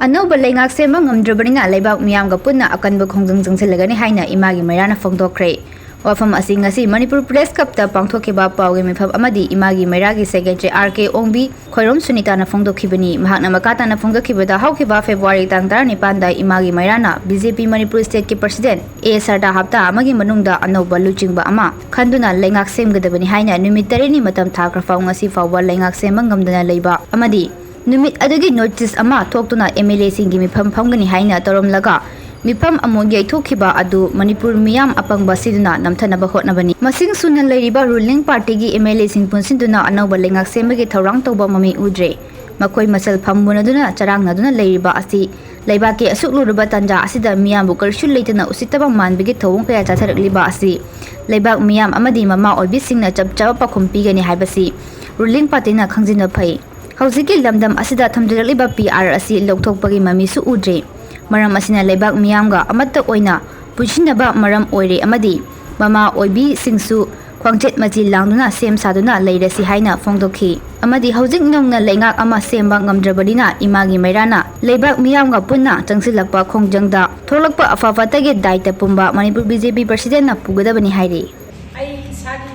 Anauba Leibak sema ngamdrabanina Leibak Meeyamga Punna Akanba Khongjang Changsilagani Haina Imagi Meira na Phongdokhre. Wafam asi ngasi Manipur Press Cup ta pangthokhiba pawge mifam amadi Imagi Meira gi secretary RK Ongbi Khoirom Sunita na Phongdokhibani mahakna makata na Phongdokhibada haukiba February tang 19 da Imagi Meira na BJP Manipur State ki President ASR da hapta amagi manungda anauba luchingba ama khanduna Leibak semgadabani haina numit 3 ni matam thakra faw ngasi fawba Leibak sema ngamdana leiba amadi numit adagi notice ama thoktuna MLA singi mifam phamgani haina toromlaga Mipam amogi aithokhiba adu Manipur miyam apangba siduna namthanaba hotnabani masing suna leiriba ruling party gi MLA sing punsinduna anauba Leibak semagi thorang toba mami udre makoi masal phammunaduna charangna leiriba asi Leibak ki asukluruba tanja asida miyam bu karshul leitana usitaba manbigi thawong kaya chatharakliba asi Leibak miyam amadi mama obi singna chapchaba pakhumpi gani haibasi ruling party na khangjina phai haujiki lamdam asida thamjarakliba PR asi lokthokpagi mami su udre Maram asina Leibak Meeyamga amatta oina punshinaba maram oire amadi mama oibi singsu khwangchet maji langduna sem saduna leirasi haina Phongdokhi amadi haujik nongna Leibak ama semba ngamdrabadina Imagi Meira na Leibak Meeyamga Punna Changsilakpa Khongjang da tholakpa afafatagi daita pumba Manipur BJP President na pugadabani hairi ai sagi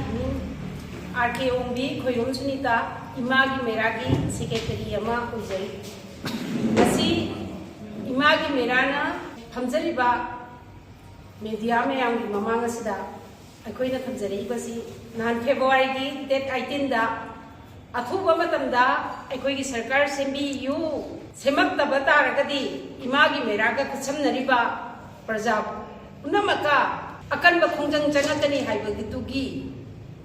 RK Ongbi Khoirom Sunita Imagi Meira gi secretary ama ujai asi Imagi Meira na thamjariba media mayam gi mamang asida akoina thamjari basi nan February gi date 18 da athuba matamda akoi gi sarkar sembi yu semakta bataragadi Imagi Meira ga khachamnariba praja unamaka Akanba Khongjang changakani haibagi tugi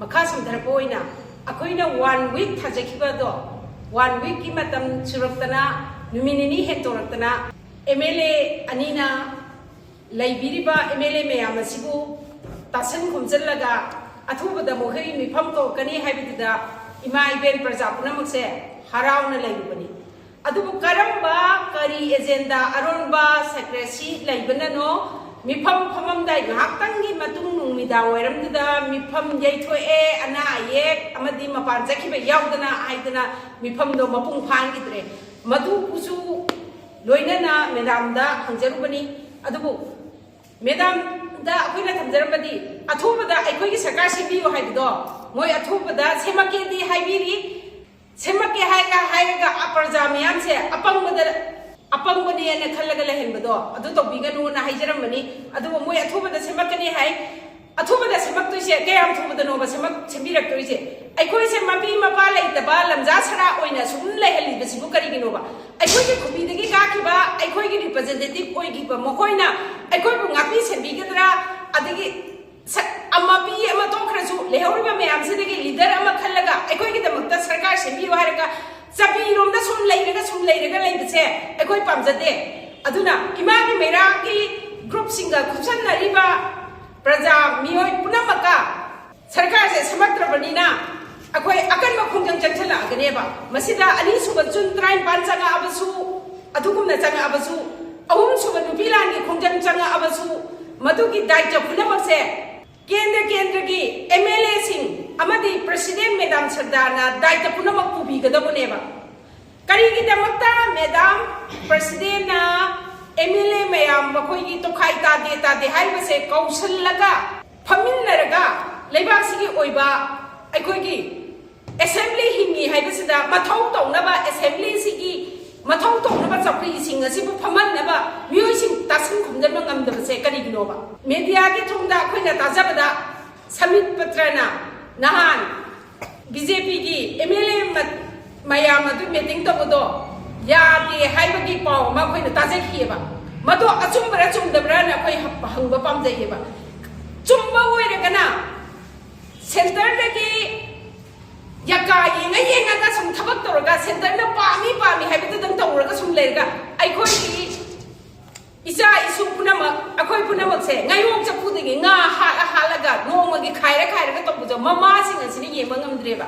makha samdharpoina akoina 1 week thajakhiba do 1 week ki matam suraktana numinini hetoraktana MLA Anina Laibiriba MLA Meeyamasibu Tasan Khumjalaga Athubada Mohei Mifam Kani Habitida Ima Iben Prajapuna Mukse Harauna Laibani Adubu Karamba Kari Agenda Arunba Secrecy Laibanano Mifam Pamamdai Hakangi Matung Numida Weramda Mifam Yaitoe Ana Yek Amadi Mapan Zakiba Yaudana Aidana Mifam do Mapung Pangidre Madu Pusu Loinana Madam da Hanjarubani Adubu Madam da Aquila Tanjarabadi Atubada Equi Sakasi Haido Moy Atubada Semakedi Haibiri Semaki Haga Haga Aparzamianse Apangwani and a Kalagalahenbado Aduto Biganu Hajaramani Adu Moy Atubada Semakani Hai Atubada Semaktusi Gam to the Nova Semak Semiraktuisi I could say Mapi Mapala the Balam Zasara Oina Sunle the Sibukari Nova I could be the Gigakiba I could get representative Oigiba Mokoina I could bring a piece and Bigadra Adigi Amapi Amatokrasu Leoriba Meam Sidigi leader Amakalaga I could get the Mutasaka and Biwaraga Sapi Rom the Sun later like the say I could pump the day Aduna Imagi Meira group singer Kusana Riba Praja Miyoi Punamaka Sarkar says Samatrabanina Akanba Khongjang Changsilagani Masida Ali Subajun Train Pansanga Abasu Adukumna Changa Abasu Ahum Subanupilangi Khongjang Changa Abasu Maduki Daija Punamase Kendra Gi MLA Singh Amadi President Madam Sardana Daija Punamak Pubi Gadabuneva Karigi Damakta Madam President MLA Meeyam Makoi to Kaita de Haibase Kausalaga Paminaraga Leibak Sigi Oiba Aikogi Assembly Hingi Haibasida Matau Naba Assembly Sigi Matau Naba Sapri Sing a Sibu Paman Naba Musing Tasin Kumdamangam the Sekari Nova Media Gitumda Quina Tazabada Samit Patrana Nahan BJP MLA Meeyam meeting Tobodo Ya di Haibagi Pau Makoina Tazakiba Mato Achumbra Chumdabra Koi Hangba Pamdeba Chumba Weregana Center Yaka Yenga some Tabatoraga Center Pami Habitat Toraga some Lega I could Isa Isupunama Akoi Punama say Nayo Chapuding Halaga no Magi Kaira Kaira Mama sing and singing among them.